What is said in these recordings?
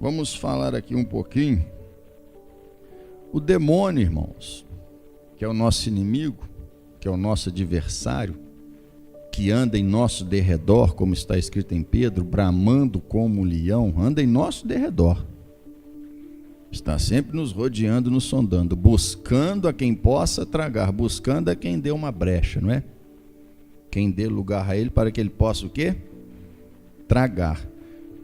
Vamos falar aqui um pouquinho. O demônio, irmãos, que é o nosso inimigo, que é o nosso adversário, que anda em nosso derredor, como está escrito em Pedro, bramando como um leão, anda em nosso derredor. Está sempre nos rodeando, nos sondando, buscando a quem possa tragar, buscando a quem dê uma brecha, não é? Quem dê lugar a ele para que ele possa o quê? Tragar.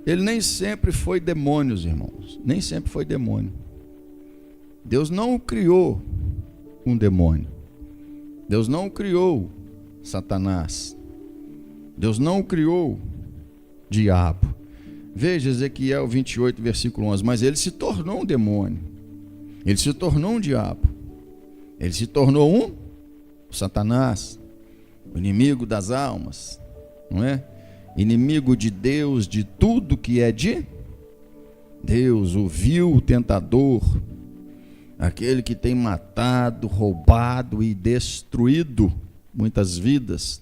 Ele nem sempre foi demônios, irmãos, nem sempre foi demônio. Deus não criou um demônio. Deus não criou Satanás. Deus não criou diabo. Veja Ezequiel 28, versículo 11. Mas ele se tornou um demônio. Ele se tornou um diabo. Ele se tornou um Satanás, o inimigo das almas, não é? Inimigo de Deus, de tudo que é de Deus, o vil tentador, aquele que tem matado, roubado e destruído muitas vidas,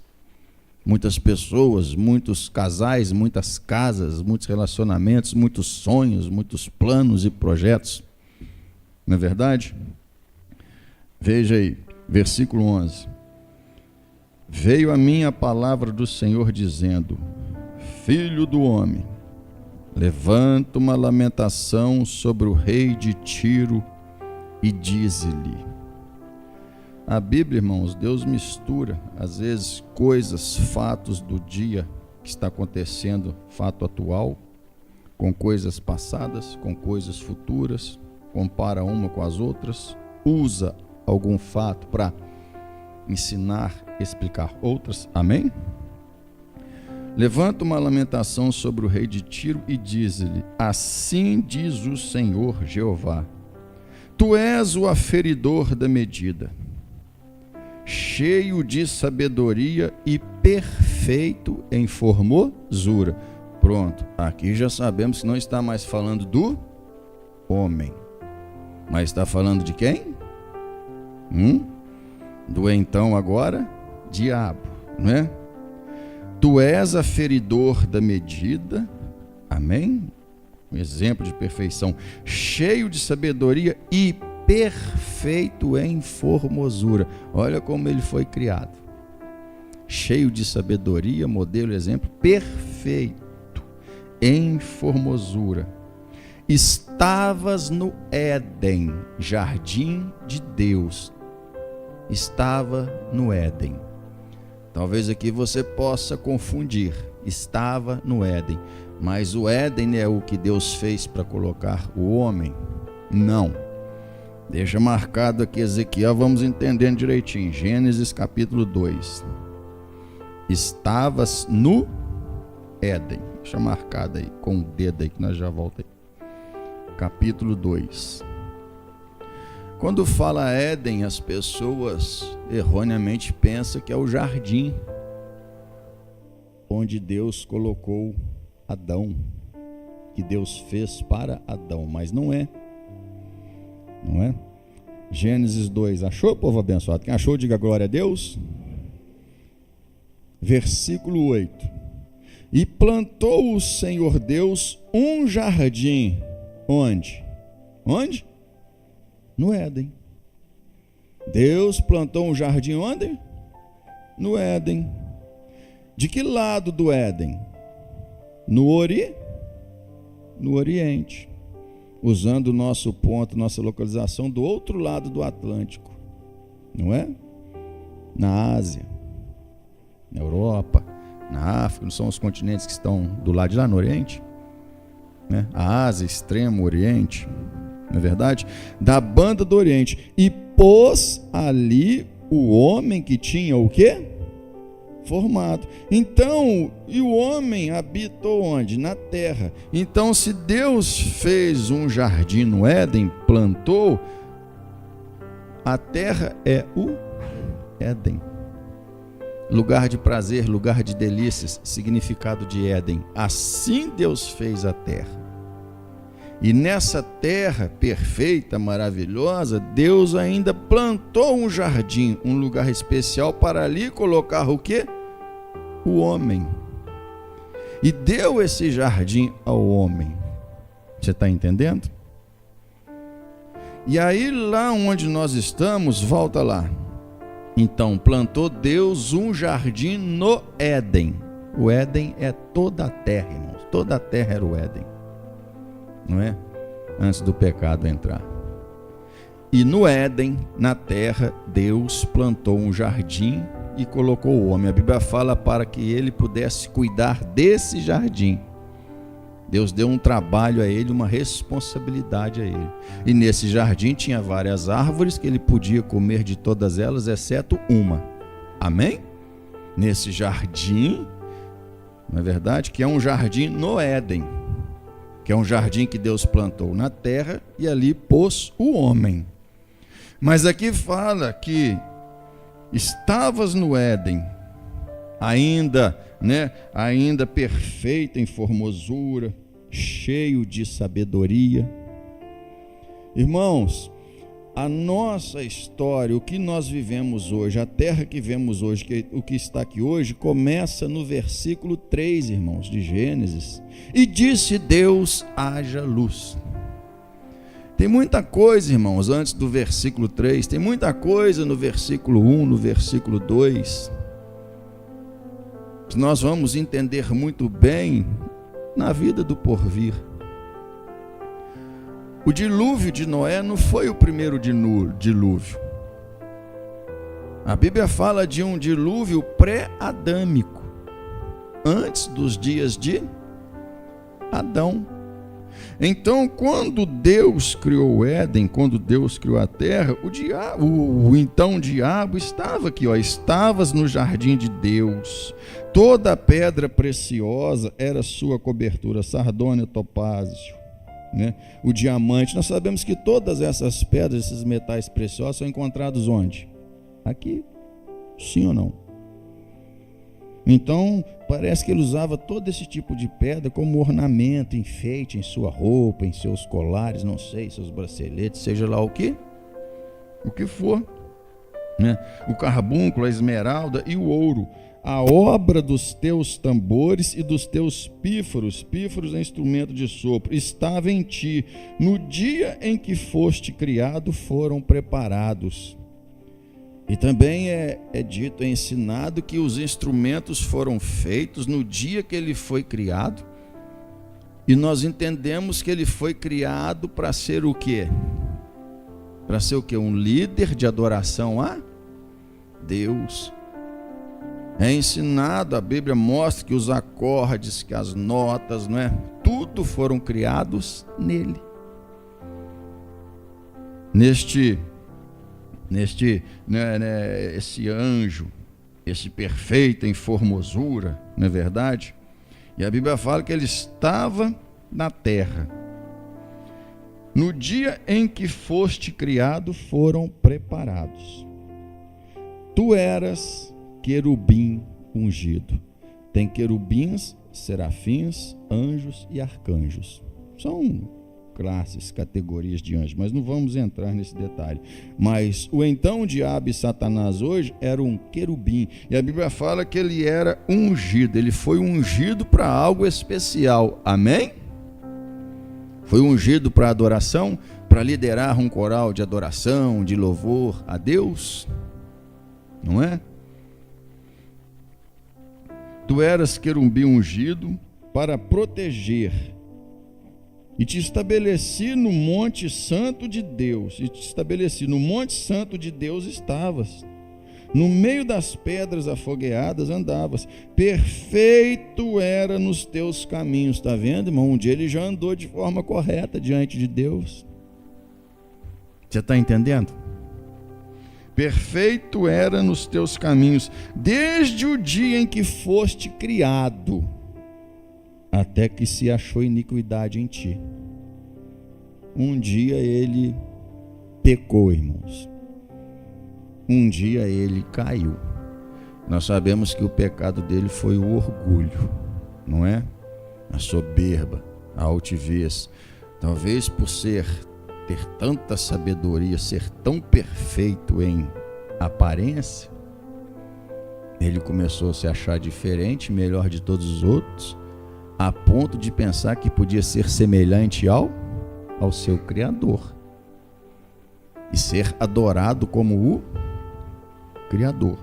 muitas pessoas, muitos casais, muitas casas, muitos relacionamentos, muitos sonhos, muitos planos e projetos. Não é verdade? Veja aí, versículo 11. Veio a mim a palavra do Senhor dizendo: Filho do homem, levanta uma lamentação sobre o rei de Tiro e dize-lhe. A Bíblia, irmãos, Deus mistura, às vezes, coisas, fatos do dia que está acontecendo, fato atual, com coisas passadas, com coisas futuras, compara uma com as outras, usa algum fato para ensinar, explicar outras. Amém? Levanta uma lamentação sobre o rei de Tiro e diz-lhe: Assim diz o Senhor Jeová, tu és o aferidor da medida, cheio de sabedoria e perfeito em formosura. Pronto, aqui já sabemos que não está mais falando do homem, mas está falando de quem? Do então agora diabo, não é? Tu és aferidor da medida, amém? Um exemplo de perfeição, cheio de sabedoria e perfeito em formosura. Olha como ele foi criado, cheio de sabedoria, modelo, exemplo, perfeito em formosura. Estavas no Éden, jardim de Deus. Estava no Éden. Talvez aqui você possa confundir, estava no Éden, mas o Éden é o que Deus fez para colocar o homem? Não. Deixa marcado aqui Ezequiel, vamos entendendo direitinho. Gênesis capítulo 2. Estavas no Éden. Deixa marcado aí, com o dedo aí, que nós já voltamos aí. Capítulo 2. Quando fala Éden, as pessoas erroneamente pensam que é o jardim onde Deus colocou Adão, que Deus fez para Adão, mas não é. Não é? Gênesis 2, achou, povo abençoado? Quem achou, diga glória a Deus. Versículo 8. E plantou o Senhor Deus um jardim. Onde? Onde? No Éden. Deus plantou um jardim onde? No Éden. De que lado do Éden? No Oriente. Usando o nosso ponto, nossa localização do outro lado do Atlântico. Não é? Na Ásia, na Europa, na África, não são os continentes que estão do lado de lá no Oriente? Né? A Ásia, extremo Oriente, não é verdade? Da banda do Oriente. E pôs ali o homem que tinha o quê? Formado. Então, e o homem habitou onde? Na terra. Então, se Deus fez um jardim no Éden, plantou, a terra é o Éden. Lugar de prazer, lugar de delícias, significado de Éden. Assim Deus fez a terra. E nessa terra perfeita, maravilhosa, Deus ainda plantou um jardim, um lugar especial para ali colocar o quê? O homem. E deu esse jardim ao homem. Você está entendendo? E aí lá onde nós estamos, volta lá. Então plantou Deus um jardim no Éden. O Éden é toda a terra, irmãos. Toda a terra era o Éden, não é? Antes do pecado entrar. E no Éden, na terra, Deus plantou um jardim e colocou o homem. A Bíblia fala para que ele pudesse cuidar desse jardim. Deus deu um trabalho a ele, uma responsabilidade a ele. E nesse jardim tinha várias árvores que ele podia comer de todas elas, exceto uma. Amém? Nesse jardim, não é verdade? Que é um jardim no Éden, que é um jardim que Deus plantou na terra e ali pôs o homem. Mas aqui fala que estavas no Éden, ainda perfeito em formosura, cheio de sabedoria. Irmãos, a nossa história, o que nós vivemos hoje, a terra que vemos hoje, o que está aqui hoje, começa no versículo 3, irmãos, de Gênesis. E disse Deus: haja luz. Tem muita coisa, irmãos, antes do versículo 3, tem muita coisa no versículo 1, no versículo 2, que nós vamos entender muito bem na vida do porvir. O dilúvio de Noé não foi o primeiro dilúvio. A Bíblia fala de um dilúvio pré-adâmico, antes dos dias de Adão. Então, quando Deus criou o Éden, quando Deus criou a terra, o então diabo estava aqui, estavas no jardim de Deus. Toda a pedra preciosa era sua cobertura, sardônio, topázio, né? O diamante. Nós sabemos que todas essas pedras, esses metais preciosos, são encontrados onde? Aqui. Sim ou não? Então, parece que ele usava todo esse tipo de pedra como ornamento, enfeite em sua roupa, em seus colares, não sei, seus braceletes, seja lá o que for, né? O carbúnculo, a esmeralda e o ouro, a obra dos teus tambores e dos teus pífaros é instrumento de sopro, estava em ti, no dia em que foste criado foram preparados. E também é dito, é ensinado que os instrumentos foram feitos no dia que ele foi criado. E nós entendemos que ele foi criado para ser o quê? Para ser o quê? Um líder de adoração a Deus. É ensinado, a Bíblia mostra que os acordes, que as notas, não é? Tudo foram criados nele. Esse anjo, esse perfeito em formosura, não é verdade? E a Bíblia fala que ele estava na terra. No dia em que foste criado, foram preparados. Tu eras querubim ungido. Tem querubins, serafins, anjos e arcanjos. São classes, categorias de anjos, mas não vamos entrar nesse detalhe. Mas o então diabo e Satanás hoje era um querubim, e a Bíblia fala que ele era ungido, ele foi ungido para algo especial, amém? Foi ungido para adoração, para liderar um coral de adoração, de louvor a Deus, não é? Tu eras querubim ungido para proteger. E te estabeleci no monte santo de Deus. E te estabeleci no monte santo de Deus estavas. No meio das pedras afogueadas andavas. Perfeito era nos teus caminhos. Está vendo, irmão? Um dia ele já andou de forma correta diante de Deus. Você está entendendo? Perfeito era nos teus caminhos, desde o dia em que foste criado, até que se achou iniquidade em ti. Um dia ele pecou, irmãos. Um dia ele caiu. Nós sabemos que o pecado dele foi o orgulho, não é? A soberba, a altivez. Talvez por ter tanta sabedoria, ser tão perfeito em aparência, ele começou a se achar diferente, melhor de todos os outros, a ponto de pensar que podia ser semelhante ao seu Criador e ser adorado como o Criador,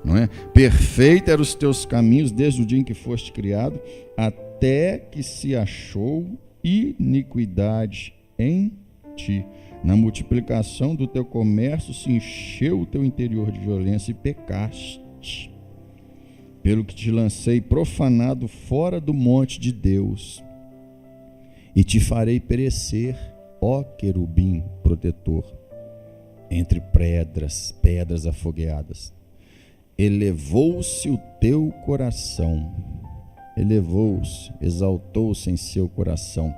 não é? Perfeito eram os teus caminhos desde o dia em que foste criado, até que se achou iniquidade em ti. Na multiplicação do teu comércio se encheu o teu interior de violência e pecaste. Pelo que te lancei profanado fora do monte de Deus, e te farei perecer, ó querubim protetor, entre pedras afogueadas. Elevou-se o teu coração, exaltou-se em seu coração.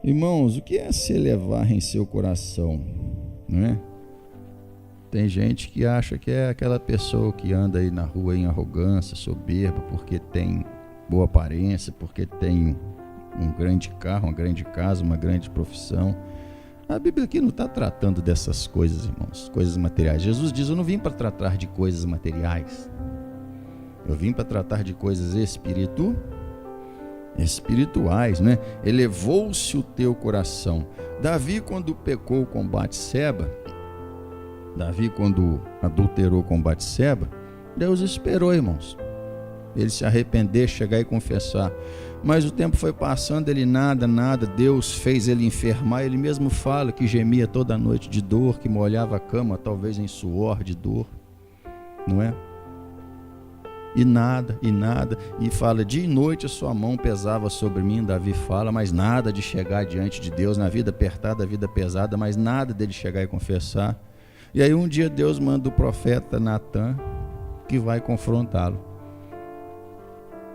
Irmãos, o que é se elevar em seu coração? Não é? Tem gente que acha que é aquela pessoa que anda aí na rua em arrogância, soberba, porque tem boa aparência, porque tem um grande carro, uma grande casa, uma grande profissão. A Bíblia aqui não está tratando dessas coisas, irmãos, coisas materiais. Jesus diz: eu não vim para tratar de coisas materiais, eu vim para tratar de coisas espirituais, né? Elevou-se o teu coração. Davi, quando pecou com Batseba, Davi, quando adulterou com Batseba, Deus esperou, irmãos, ele se arrepender, chegar e confessar. Mas o tempo foi passando, ele nada, Deus fez ele enfermar. Ele mesmo fala que gemia toda noite de dor, que molhava a cama, talvez em suor de dor, não é? E nada, e fala: dia e noite a sua mão pesava sobre mim. Davi fala, mas nada de chegar diante de Deus, na vida apertada, a vida pesada, mas nada dele chegar e confessar. E aí um dia Deus manda o profeta Natã, que vai confrontá-lo.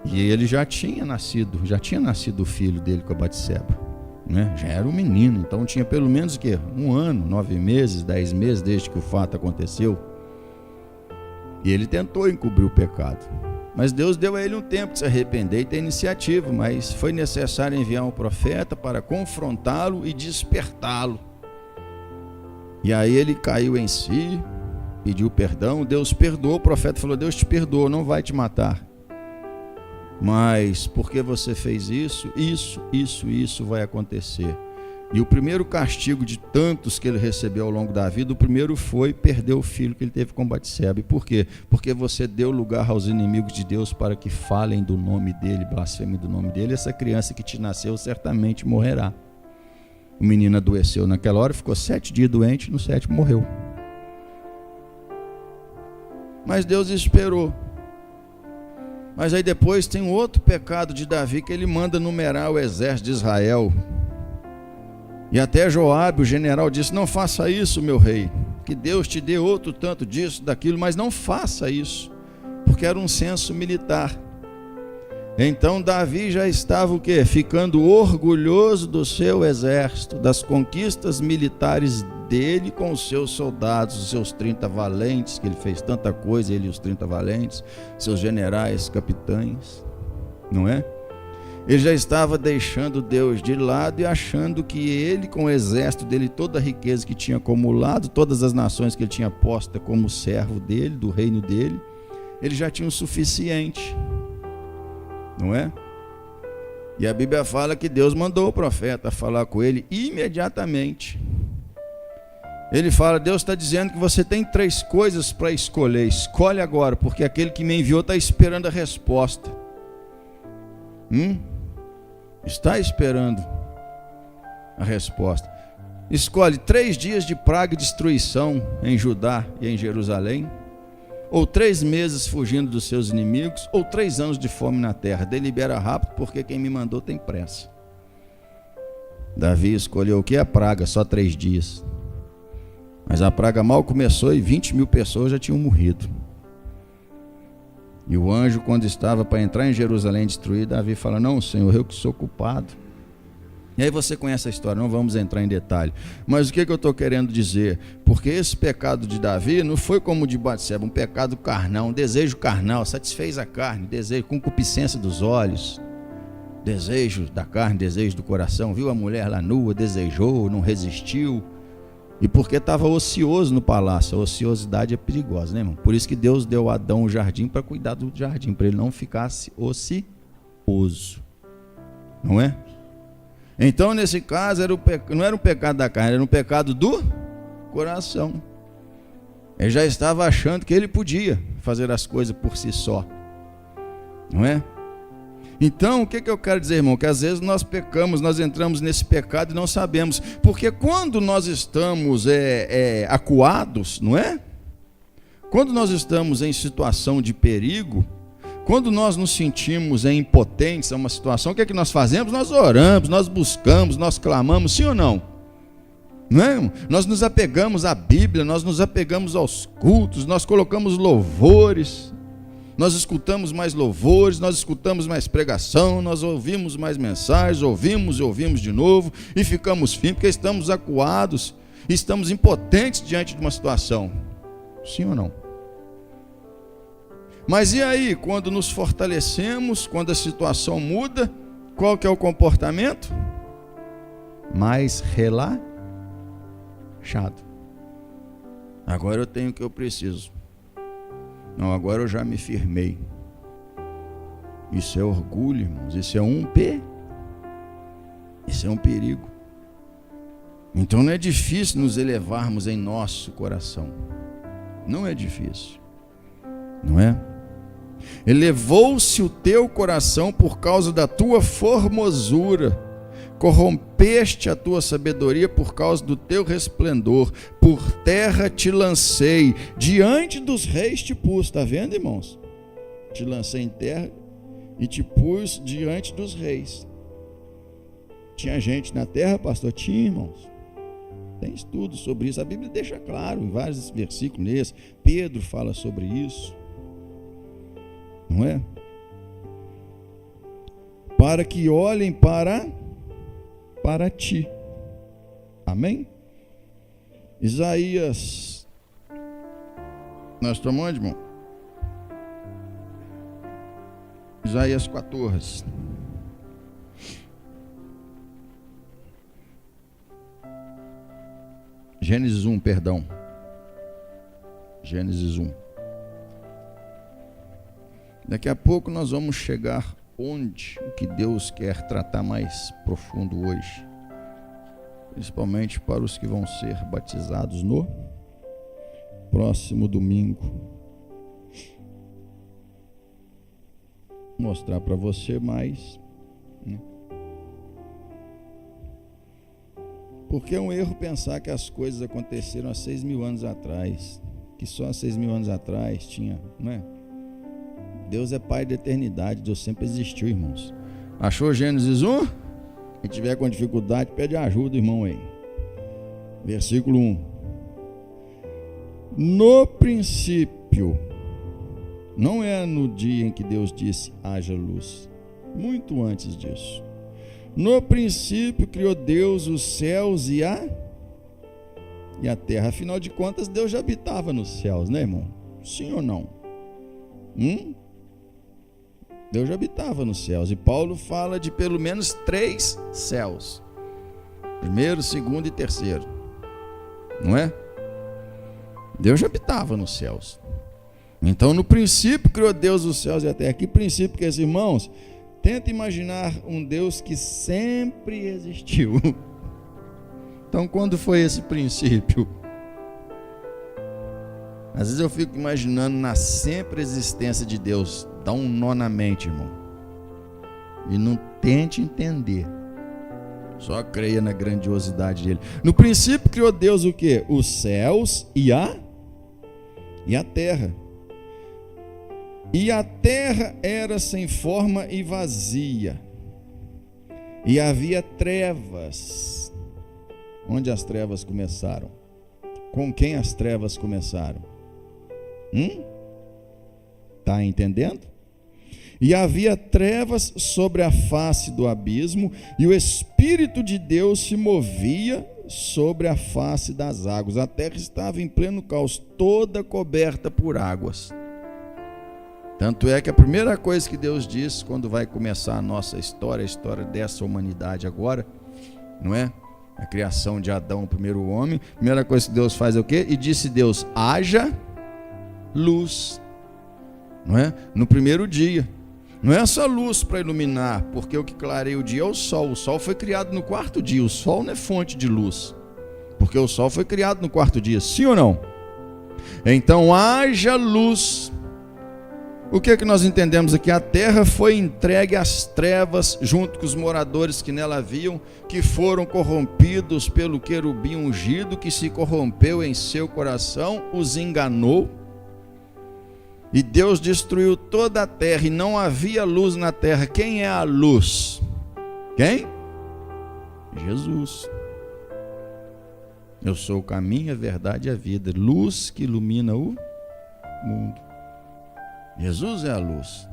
E ele já tinha nascido o filho dele com a Batseba, né? Já era um menino, então tinha pelo menos o quê? 1 ano, 9 meses, 10 meses desde que o fato aconteceu. E ele tentou encobrir o pecado, mas Deus deu a ele um tempo de se arrepender e ter iniciativa, mas foi necessário enviar um profeta para confrontá-lo e despertá-lo. E aí ele caiu em si, pediu perdão, Deus perdoou, o profeta falou: Deus te perdoou, não vai te matar, mas porque você fez isso vai acontecer. E o primeiro castigo de tantos que ele recebeu ao longo da vida, o primeiro foi perder o filho que ele teve com Batseba. E por quê? Porque você deu lugar aos inimigos de Deus para que falem do nome dele, blasfemem do nome dele. Essa criança que te nasceu certamente morrerá. O menino adoeceu naquela hora, ficou 7 dias doente, no 7º morreu. Mas Deus esperou. Mas aí depois tem um outro pecado de Davi, que ele manda numerar o exército de Israel. E até Joabe, o general, disse: não faça isso, meu rei, que Deus te dê outro tanto disso, daquilo, mas não faça isso, porque era um censo militar. Então Davi já estava o quê? Ficando orgulhoso do seu exército, das conquistas militares dele com os seus soldados, os seus 30 valentes, que ele fez tanta coisa, ele e os 30 valentes, seus generais, capitães, não é? Ele já estava deixando Deus de lado e achando que ele, com o exército dele, toda a riqueza que tinha acumulado, todas as nações que ele tinha posta como servo dele, do reino dele, ele já tinha o suficiente, não é? E a Bíblia fala que Deus mandou o profeta falar com ele imediatamente. Ele fala: Deus está dizendo que você tem 3 coisas para escolher, escolhe agora, porque aquele que me enviou está esperando a resposta. Está esperando a resposta. Escolhe 3 dias de praga e destruição em Judá e em Jerusalém, ou 3 meses fugindo dos seus inimigos, ou 3 anos de fome na terra. Delibera rápido, porque quem me mandou tem pressa. Davi escolheu o que? A praga, só 3 dias. Mas a praga mal começou e 20.000 pessoas já tinham morrido. E o anjo, quando estava para entrar em Jerusalém e destruir, Davi fala: não, Senhor, eu que sou culpado. E aí você conhece a história, não vamos entrar em detalhe. Mas o que eu estou querendo dizer? Porque esse pecado de Davi não foi como o de Batseba, um pecado carnal, um desejo carnal, satisfez a carne, desejo, concupiscência dos olhos, desejo da carne, desejo do coração. Viu a mulher lá nua, desejou, não resistiu. E porque estava ocioso no palácio. A ociosidade é perigosa, né, irmão? Por isso que Deus deu a Adão o jardim, para cuidar do jardim, para ele não ficasse ocioso. não é? Então, nesse caso, não era um pecado da carne, era um pecado do coração. Ele já estava achando que ele podia fazer as coisas por si só, não é? Então, o que eu quero dizer, irmão? Que às vezes nós pecamos, nós entramos nesse pecado e não sabemos. Porque quando nós estamos acuados, não é? Quando nós estamos em situação de perigo, quando nós nos sentimos impotentes a uma situação, o que nós fazemos? Nós oramos, nós buscamos, nós clamamos, sim ou não? Não é? Nós nos apegamos à Bíblia, nós nos apegamos aos cultos, nós colocamos louvores, nós escutamos mais louvores, nós escutamos mais pregação, nós ouvimos mais mensagens, ouvimos e ouvimos de novo, e ficamos firmes, porque estamos acuados, estamos impotentes diante de uma situação, sim ou não? Mas e aí, quando nos fortalecemos, quando a situação muda, qual que é o comportamento? Mais relaxado. Agora eu tenho o que eu preciso. Não, agora eu já me firmei. Isso é orgulho, irmãos. Isso é isso é um perigo. Então não é difícil nos elevarmos em nosso coração. Não é difícil. Não é? Elevou-se o teu coração por causa da tua formosura. Corrompeste a tua sabedoria por causa do teu resplendor. Por terra te lancei, diante dos reis te pus. Está vendo, irmãos? Te lancei em terra e te pus diante dos reis. Tinha gente na terra, pastor? Tinha, irmãos. Tem estudo sobre isso. A Bíblia deixa claro em vários versículos nesses. Pedro fala sobre isso. Não é? Para que olhem para ti. Amém? Isaías. Nós estamos onde, irmão? Isaías 14. Gênesis 1, perdão. Gênesis 1. Daqui a pouco nós vamos chegar onde o que Deus quer tratar mais profundo hoje, principalmente para os que vão ser batizados no próximo domingo. Vou mostrar para você mais, né? Porque é um erro pensar que as coisas aconteceram há 6.000 anos atrás, que só há 6.000 anos atrás tinha, não é? Deus é Pai da eternidade, Deus sempre existiu, irmãos. Achou Gênesis 1? Quem tiver com dificuldade, pede ajuda, irmão, aí. Versículo 1. No princípio, não é no dia em que Deus disse, haja luz. Muito antes disso. No princípio criou Deus os céus e a terra. Afinal de contas, Deus já habitava nos céus, né, irmão? Sim ou não? Deus já habitava nos céus. E Paulo fala de pelo menos 3 céus. Primeiro, segundo e terceiro. Não é? Deus já habitava nos céus. Então, no princípio, criou Deus os céus e a terra. Que princípio que é esse, irmãos? Tenta imaginar um Deus que sempre existiu. Então, quando foi esse princípio? Às vezes eu fico imaginando na sempre existência de Deus. Dá um nó na mente, irmão. E não tente entender. Só creia na grandiosidade dele. No princípio criou Deus o quê? Os céus e a terra. E a terra era sem forma e vazia. E havia trevas. Onde as trevas começaram? Com quem as trevas começaram? Está entendendo? E havia trevas sobre a face do abismo, e o Espírito de Deus se movia sobre a face das águas. A terra estava em pleno caos, toda coberta por águas. Tanto é que a primeira coisa que Deus diz quando vai começar a nossa história, a história dessa humanidade agora, não é? A criação de Adão, o primeiro homem, a primeira coisa que Deus faz é o quê? E disse Deus, haja luz, não é? No primeiro dia. Não é essa luz para iluminar, porque o que clareia o dia é o sol. O sol foi criado no quarto dia. O sol não é fonte de luz, porque o sol foi criado no quarto dia. Sim ou não? Então haja luz. O que é que nós entendemos aqui? A terra foi entregue às trevas, junto com os moradores que nela haviam, que foram corrompidos pelo querubim ungido, que se corrompeu em seu coração, os enganou. E Deus destruiu toda a terra, e não havia luz na terra. Quem é a luz? Quem? Jesus. Eu sou o caminho, a verdade e a vida. Luz que ilumina o mundo. Jesus é a luz.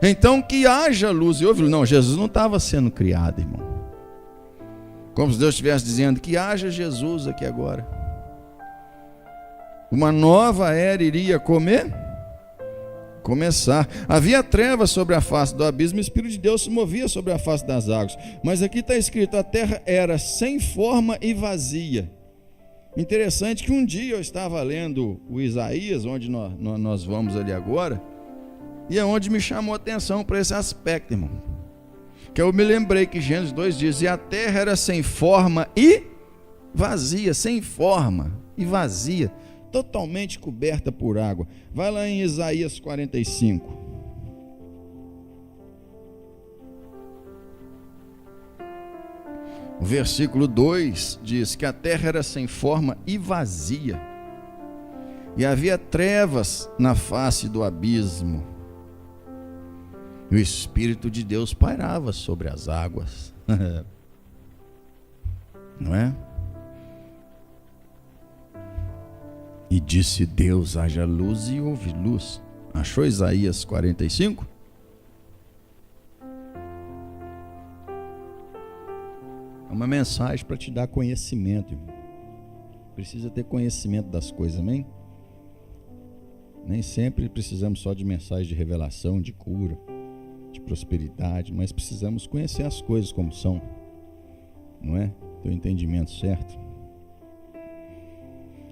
Então que haja luz. E ouve, não, Jesus não estava sendo criado, irmão. Como se Deus estivesse dizendo que haja Jesus aqui agora. Uma nova era iria começar. Havia trevas sobre a face do abismo, e o Espírito de Deus se movia sobre a face das águas. Mas aqui está escrito: a terra era sem forma e vazia. Interessante que um dia eu estava lendo o Isaías, onde nós vamos ali agora, e é onde me chamou a atenção para esse aspecto, irmão. Que eu me lembrei que Gênesis 2 diz: e a terra era sem forma e vazia, sem forma e vazia, totalmente coberta por água. Vai lá em Isaías 45. O versículo 2 diz que a terra era sem forma e vazia, e havia trevas na face do abismo, e o Espírito de Deus pairava sobre as águas. Não é? E disse Deus: haja luz, e houve luz. Achou Isaías 45? É uma mensagem para te dar conhecimento, irmão. Precisa ter conhecimento das coisas, amém? Nem sempre precisamos só de mensagem de revelação, de cura, de prosperidade, mas precisamos conhecer as coisas como são, não é? Ter o entendimento certo.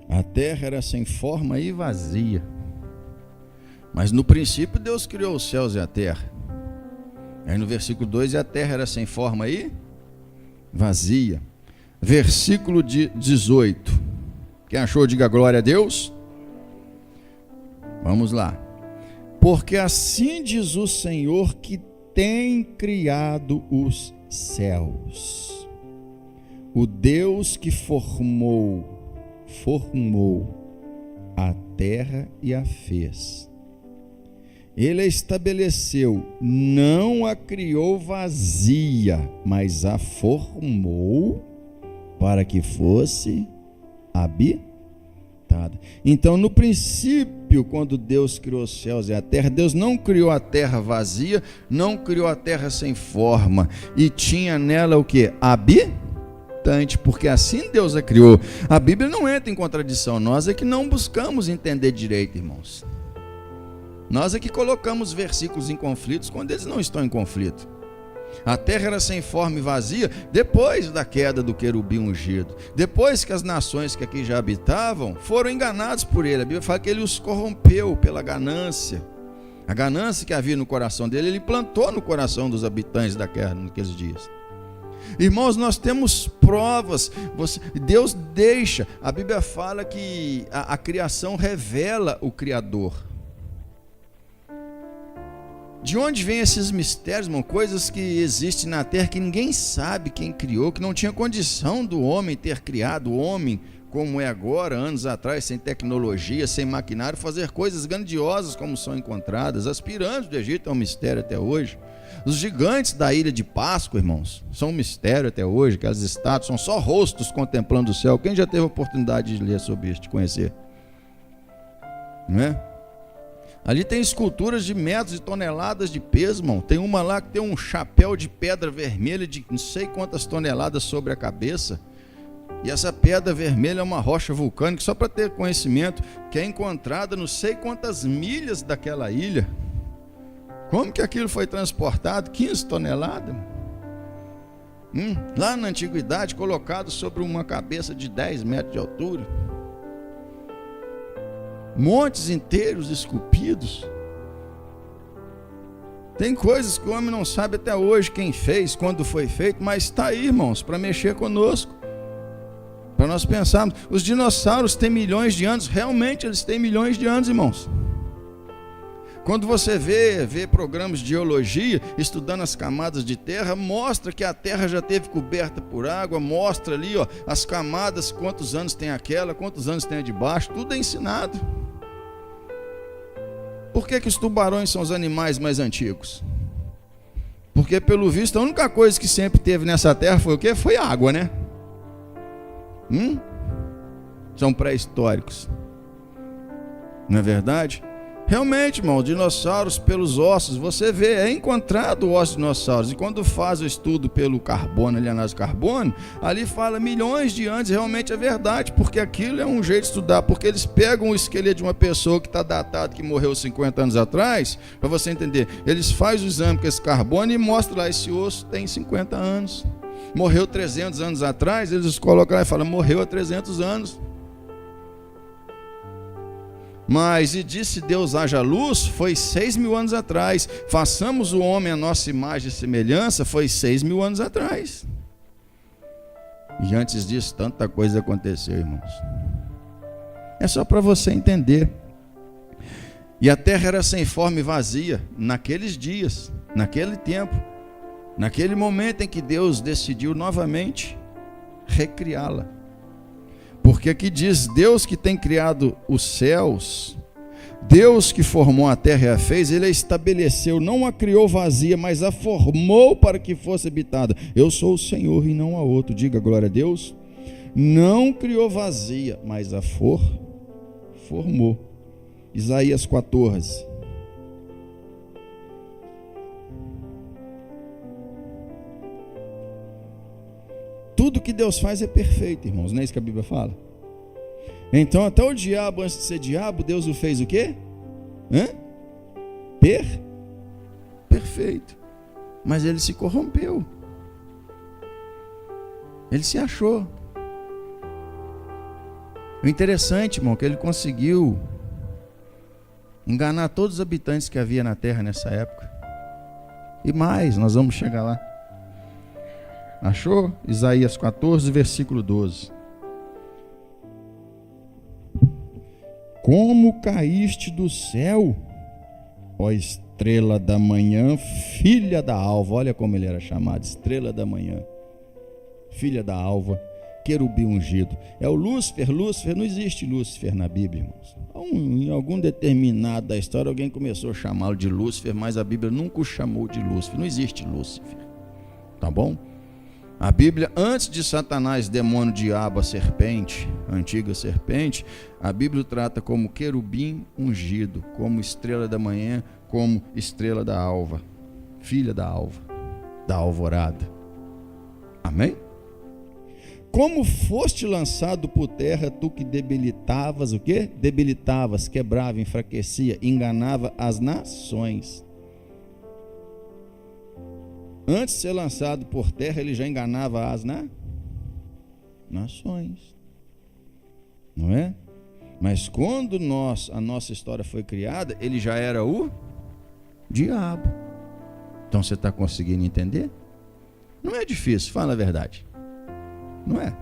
A terra era sem forma e vazia, mas no princípio Deus criou os céus e a terra. Aí no versículo 2, e a terra era sem forma e vazia. Versículo 18. Quem achou, diga glória a Deus. Vamos lá. Porque assim diz o Senhor, que tem criado os céus, o Deus que formou a terra e a fez. Ele a estabeleceu, não a criou vazia, mas a formou para que fosse habitada. Então, no princípio, quando Deus criou os céus e a terra, Deus não criou a terra vazia, não criou a terra sem forma, e tinha nela o que? Habitante, porque assim Deus a criou. A Bíblia não entra em contradição, nós é que não buscamos entender direito, irmãos. Nós é que colocamos versículos em conflitos quando eles não estão em conflito. A terra era sem forma e vazia depois da queda do querubim ungido, depois que as nações que aqui já habitavam foram enganadas por ele. A Bíblia fala que ele os corrompeu pela ganância. A ganância que havia no coração dele, ele plantou no coração dos habitantes da terra naqueles dias. Irmãos, nós temos provas. Deus deixa, a Bíblia fala que a criação revela o Criador. De onde vêm esses mistérios, irmão? Coisas que existem na terra que ninguém sabe quem criou, que não tinha condição do homem ter criado. O homem, como é agora, anos atrás, sem tecnologia, sem maquinário, fazer coisas grandiosas como são encontradas. As pirâmides do Egito é um mistério até hoje. Os gigantes da ilha de Páscoa, irmãos, são um mistério até hoje. Aquelas estátuas são só rostos contemplando o céu. Quem já teve a oportunidade de ler sobre isso, de conhecer? Não é? Ali tem esculturas de metros e toneladas de peso, irmão. Tem uma lá que tem um chapéu de pedra vermelha de não sei quantas toneladas sobre a cabeça. E essa pedra vermelha é uma rocha vulcânica, só para ter conhecimento, que é encontrada não sei quantas milhas daquela ilha. Como que aquilo foi transportado? 15 toneladas. Lá na antiguidade, colocado sobre uma cabeça de 10 metros de altura. Montes inteiros esculpidos. Tem coisas que o homem não sabe até hoje quem fez, quando foi feito, mas está aí, irmãos, para mexer conosco. Para nós pensarmos. Os dinossauros têm milhões de anos, realmente eles têm milhões de anos, irmãos. Quando você vê programas de geologia, estudando as camadas de terra, mostra que a terra já esteve coberta por água, mostra ali, ó, as camadas, quantos anos tem aquela, quantos anos tem a de baixo, tudo é ensinado. Por que os tubarões são os animais mais antigos? Porque, pelo visto, a única coisa que sempre teve nessa terra foi o quê? Foi água, né? São pré-históricos. Não é verdade? Realmente, irmão, dinossauros pelos ossos, você vê, é encontrado o osso de dinossauros. E quando faz o estudo pelo carbono, ali, análise de carbono, ali fala milhões de anos, realmente é verdade, porque aquilo é um jeito de estudar, porque eles pegam o esqueleto de uma pessoa que está datado, que morreu 50 anos atrás, para você entender, eles fazem o exame com esse carbono e mostram lá, esse osso tem 50 anos. Morreu 300 anos atrás, eles colocam lá e falam, morreu há 300 anos. Mas, e disse Deus, haja luz, foi 6.000 anos atrás. Façamos o homem a nossa imagem e semelhança, foi 6.000 anos atrás. E antes disso, tanta coisa aconteceu, irmãos. É só para você entender. E a terra era sem forma e vazia, naqueles dias, naquele tempo, naquele momento em que Deus decidiu novamente recriá-la. Porque aqui diz, Deus que tem criado os céus, Deus que formou a terra e a fez, Ele a estabeleceu, não a criou vazia, mas a formou para que fosse habitada. Eu sou o Senhor e não há outro, diga glória a Deus. Não criou vazia, mas a formou. Isaías 14. Tudo que Deus faz é perfeito, irmãos, não é isso que a Bíblia fala? Então até o diabo, antes de ser diabo, Deus o fez o quê? Perfeito. Mas ele se corrompeu. Ele se achou. O interessante, irmão, é que ele conseguiu enganar todos os habitantes que havia na terra nessa época. E mais, nós vamos chegar lá. Achou? Isaías 14, versículo 12. Como caíste do céu, ó estrela da manhã, filha da alva. Olha como ele era chamado, estrela da manhã, filha da alva, querubim ungido. É o Lúcifer. Lúcifer, não existe Lúcifer na Bíblia, irmãos. Em algum determinado da história, alguém começou a chamá-lo de Lúcifer, mas a Bíblia nunca o chamou de Lúcifer. Não existe Lúcifer, tá bom? A Bíblia, antes de Satanás, demônio, diabo, a serpente, a antiga serpente, a Bíblia trata como querubim ungido, como estrela da manhã, como estrela da alva, filha da alva, da alvorada. Amém? Como foste lançado por terra, tu que debilitavas, o quê? Debilitavas, quebrava, enfraquecia, enganava as nações. Antes de ser lançado por terra, ele já enganava as nações. Não é? Mas quando a nossa história foi criada, ele já era o diabo. Então você está conseguindo entender? Não é difícil, fala a verdade. Não é?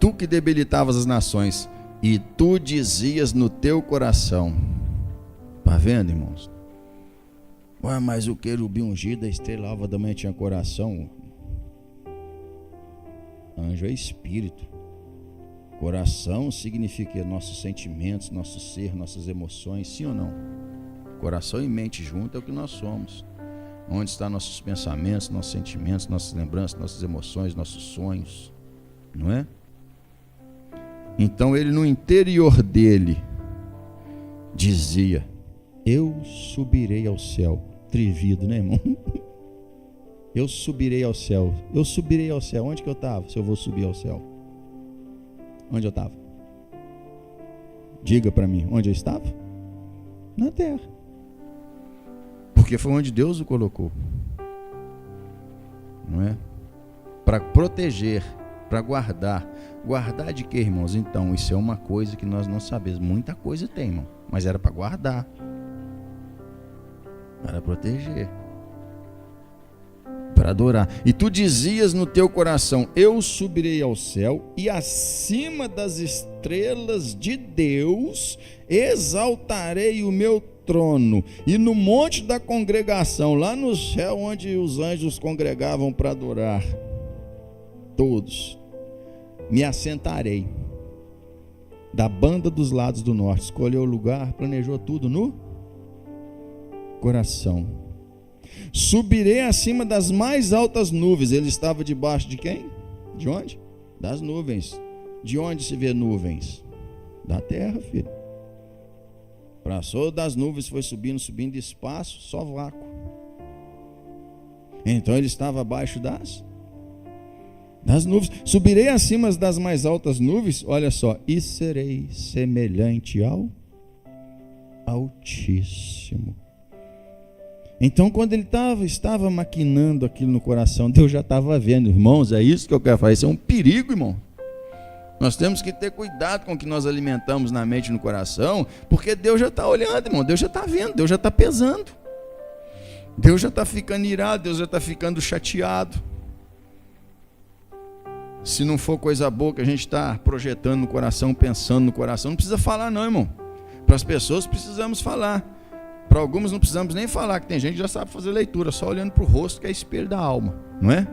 Tu que debilitavas as nações, e tu dizias no teu coração. Está vendo, irmãos? Ué, mas o querubim ungido, a estrela alva da manhã tinha coração. Anjo é espírito. Coração significa nossos sentimentos, nosso ser, nossas emoções, sim ou não? Coração e mente junto é o que nós somos. Onde estão nossos pensamentos, nossos sentimentos, nossas lembranças, nossas emoções, nossos sonhos, não é? Então ele no interior dele dizia: eu subirei ao céu. Trivido, né, irmão? Eu subirei ao céu. Eu subirei ao céu. Onde que eu estava? Se eu vou subir ao céu, onde eu estava? Diga para mim, onde eu estava? Na terra. Porque foi onde Deus o colocou, não é? Para proteger, para guardar. Guardar de quê, irmãos? Então, isso é uma coisa que nós não sabemos. Muita coisa tem, irmão, mas era para guardar. Para proteger, para adorar. E tu dizias no teu coração: eu subirei ao céu e acima das estrelas de Deus exaltarei o meu trono, e no monte da congregação, lá no céu onde os anjos congregavam para adorar, todos, me assentarei da banda dos lados do norte. Escolheu o lugar, planejou tudo no coração. Subirei acima das mais altas nuvens. Ele estava debaixo de quem? De onde? Das nuvens. De onde se vê nuvens? Da terra, filho. Passou das nuvens, foi subindo, subindo, espaço, só vácuo. Então ele estava abaixo das nuvens. Subirei acima das mais altas nuvens, olha só, e serei semelhante ao Altíssimo. Então, quando ele estava maquinando aquilo no coração, Deus já estava vendo. Irmãos, é isso que eu quero falar. Isso é um perigo, irmão. Nós temos que ter cuidado com o que nós alimentamos na mente e no coração, porque Deus já está olhando, irmão. Deus já está vendo, Deus já está pesando. Deus já está ficando irado, Deus já está ficando chateado. Se não for coisa boa que a gente está projetando no coração, pensando no coração, não precisa falar não, irmão. Para as pessoas precisamos falar. Para algumas não precisamos nem falar, que tem gente que já sabe fazer leitura, só olhando para o rosto, que é espelho da alma, não é?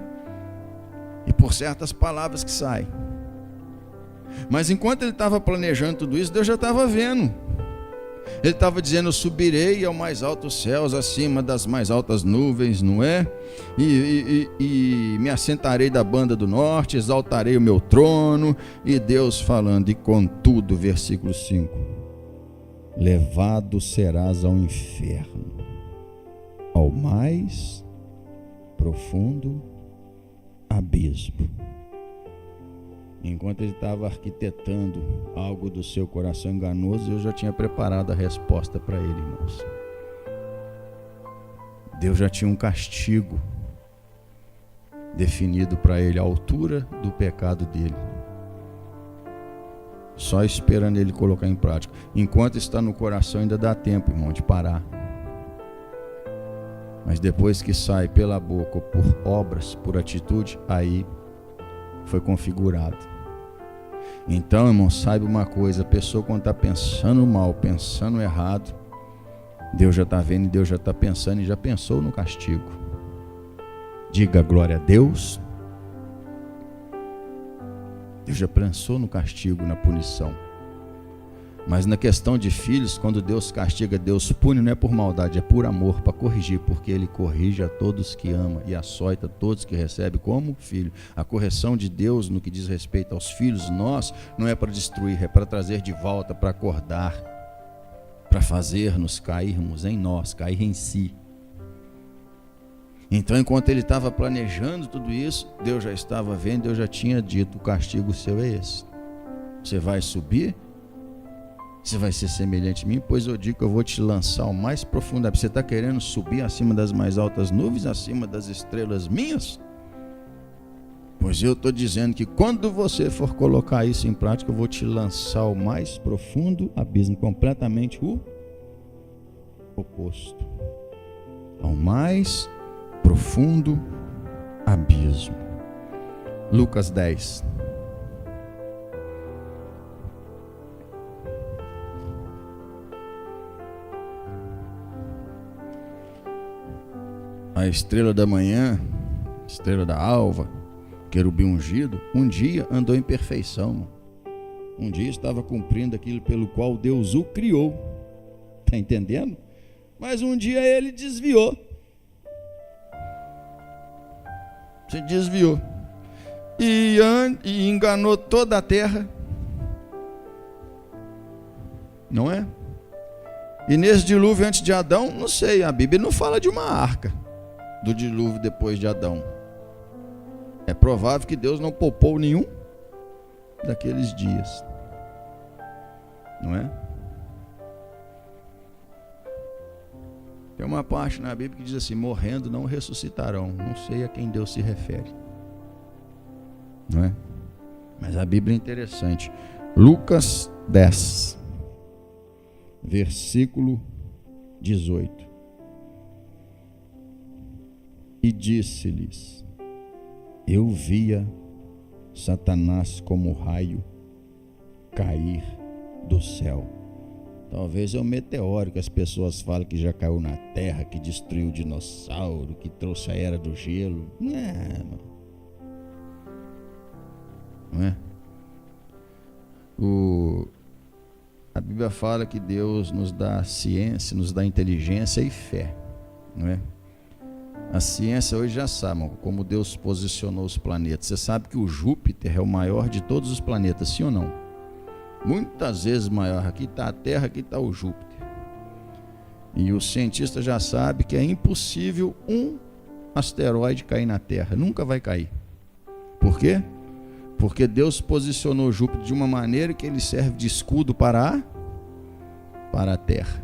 E por certas palavras que saem. Mas enquanto ele estava planejando tudo isso, Deus já estava vendo. Ele estava dizendo: eu subirei ao mais altos céus, acima das mais altas nuvens, não é? E me assentarei da banda do norte, exaltarei o meu trono. E Deus falando: e contudo, versículo 5, levado serás ao inferno, ao mais profundo abismo. Enquanto ele estava arquitetando algo do seu coração enganoso, eu já tinha preparado a resposta para ele, irmãos. Deus já tinha um castigo definido para ele, a altura do pecado dele, só esperando ele colocar em prática. Enquanto está no coração, ainda dá tempo, irmão, de parar. Mas depois que sai pela boca, por obras, por atitude, aí foi configurado. Então, irmão, saiba uma coisa: a pessoa, quando está pensando mal, pensando errado, Deus já está vendo e Deus já está pensando e já pensou no castigo. Diga glória a Deus. Deus já pensou no castigo, na punição. Mas na questão de filhos, quando Deus castiga, Deus pune, não é por maldade, é por amor, para corrigir, porque Ele corrige a todos que ama e açoita todos que recebe como filho. A correção de Deus no que diz respeito aos filhos, nós, não é para destruir, é para trazer de volta, para acordar, para fazer-nos cairmos em nós, cair em si. Então, enquanto ele estava planejando tudo isso, Deus já estava vendo, Deus já tinha dito: o castigo seu é esse. Você vai subir, você vai ser semelhante a mim, pois eu digo que eu vou te lançar o mais profundo. Você está querendo subir acima das mais altas nuvens, acima das estrelas minhas? Pois eu estou dizendo que quando você for colocar isso em prática, eu vou te lançar o mais profundo abismo, completamente o oposto ao mais profundo abismo. Lucas 10. A estrela da manhã, estrela da alva, querubim ungido, um dia andou em perfeição. Um dia estava cumprindo aquilo pelo qual Deus o criou. Está entendendo? Mas um dia ele desviou. Se desviou e enganou toda a terra, não é? E nesse dilúvio antes de Adão, não sei, a Bíblia não fala de uma arca do dilúvio depois de Adão. É provável que Deus não poupou nenhum daqueles dias, não é? Tem uma parte na Bíblia que diz assim: morrendo não ressuscitarão. Não sei a quem Deus se refere, não é? Mas a Bíblia é interessante. Lucas 10, versículo 18. e disse-lhes: eu via Satanás como raio cair do céu. Talvez é um meteoro que as pessoas falam que já caiu na terra, que destruiu o dinossauro, que trouxe a era do gelo. Não é? A Bíblia fala que Deus nos dá ciência, nos dá inteligência e fé, não é? A ciência hoje já sabe como Deus posicionou os planetas. Você sabe que o Júpiter é o maior de todos os planetas, sim ou não? Muitas vezes maior. Aqui está a Terra, aqui está o Júpiter. E o cientista já sabe que é impossível um asteroide cair na Terra. Nunca vai cair. Por quê? Porque Deus posicionou Júpiter de uma maneira que ele serve de escudo para a Terra.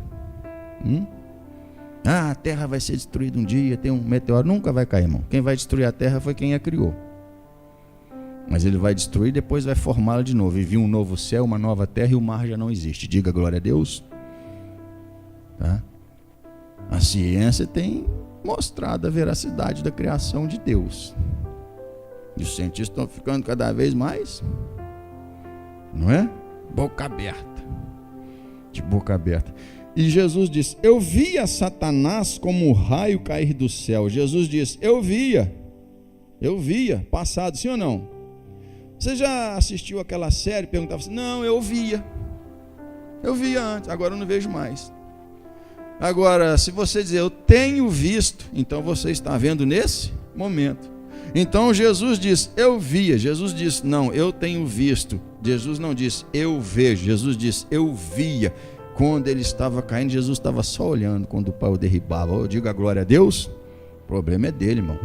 A Terra vai ser destruída um dia, tem um meteoro. Nunca vai cair, irmão. Quem vai destruir a Terra foi quem a criou. Mas ele vai destruir e depois vai formá-la de novo. E vir um novo céu, uma nova terra, e o mar já não existe. Diga glória a Deus. Tá? A ciência tem mostrado a veracidade da criação de Deus. E os cientistas estão ficando cada vez mais, não é? Boca aberta. De boca aberta. E Jesus disse: eu via Satanás como um raio cair do céu. Jesus disse: eu via, passado, sim ou não? Você já assistiu aquela série? Perguntava assim: não, eu via antes, agora eu não vejo mais. Agora, se você dizer eu tenho visto, então você está vendo nesse momento. Então Jesus diz: eu via. Jesus disse: não, eu tenho visto. Jesus não disse eu vejo, Jesus disse eu via. Quando ele estava caindo, Jesus estava só olhando quando o pai o derribava. Eu digo a glória a Deus. O problema é dele, irmão.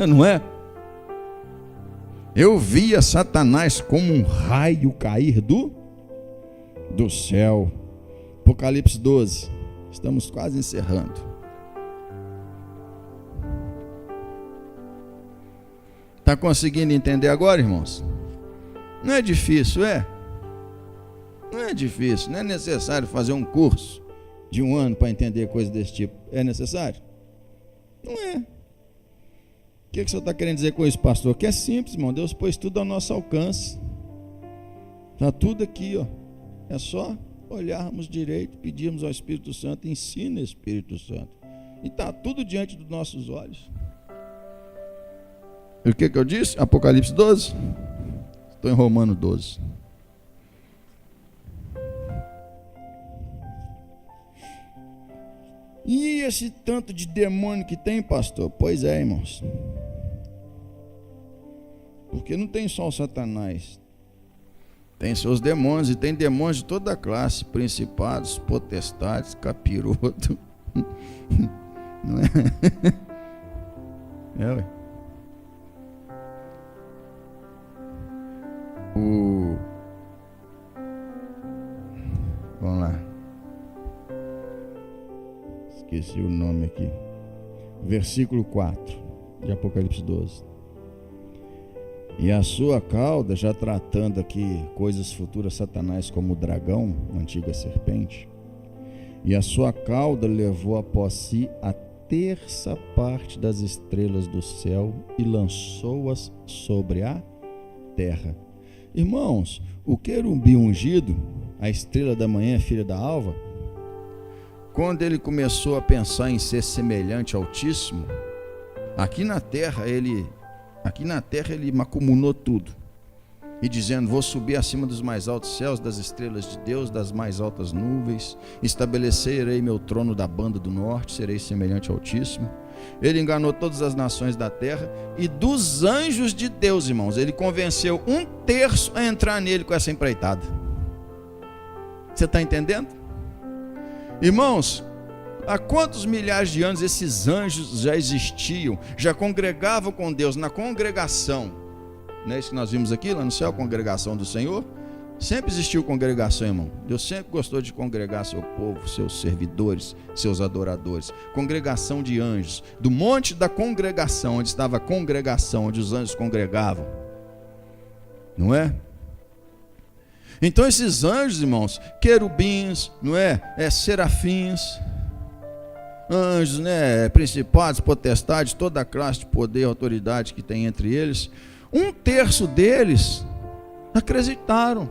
Não é? Eu via Satanás como um raio cair do céu. Apocalipse 12. Estamos quase encerrando. Está conseguindo entender agora, irmãos? Não é difícil, é? Não é difícil, não é necessário fazer um curso de 1 ano para entender coisas desse tipo. É necessário? Não é. O que o senhor está querendo dizer com isso, pastor? Que é simples, irmão. Deus pôs tudo ao nosso alcance. Está tudo aqui, ó. É só olharmos direito, pedirmos ao Espírito Santo, ensina Espírito Santo. E está tudo diante dos nossos olhos. E o que eu disse? Apocalipse 12? Estou em Romano 12. E esse tanto de demônio que tem, pastor? Pois é, irmãos. Porque não tem só o Satanás. Tem seus demônios, e tem demônios de toda a classe. Principados, potestades, capiroto. Não é? É, ué. Vamos lá. Esqueci o nome aqui. Versículo 4 de Apocalipse 12. E a sua cauda, já tratando aqui coisas futuras, Satanás como o dragão, a antiga serpente, e a sua cauda levou após si a terça parte das estrelas do céu e lançou-as sobre a terra. Irmãos, o querubim ungido, a estrela da manhã, filha da alva, quando ele começou a pensar em ser semelhante ao Altíssimo, aqui na terra ele macumunou tudo, e dizendo: vou subir acima dos mais altos céus, das estrelas de Deus, das mais altas nuvens, estabelecerei meu trono da banda do norte, serei semelhante ao Altíssimo. Ele enganou todas as nações da terra, e dos anjos de Deus, irmãos, ele convenceu 1/3 a entrar nele com essa empreitada. Você está entendendo? Irmãos, há quantos milhares de anos esses anjos já existiam, já congregavam com Deus na congregação? Não é isso que nós vimos aqui lá no céu, a congregação do Senhor? Sempre existiu congregação, irmão. Deus sempre gostou de congregar seu povo, seus servidores, seus adoradores. Congregação de anjos, do monte da congregação, onde estava a congregação, onde os anjos congregavam. Não é? Então esses anjos, irmãos, querubins, não é? Serafins, anjos, né, principados, potestades, toda a classe de poder e autoridade que tem entre eles, 1/3 deles acreditaram,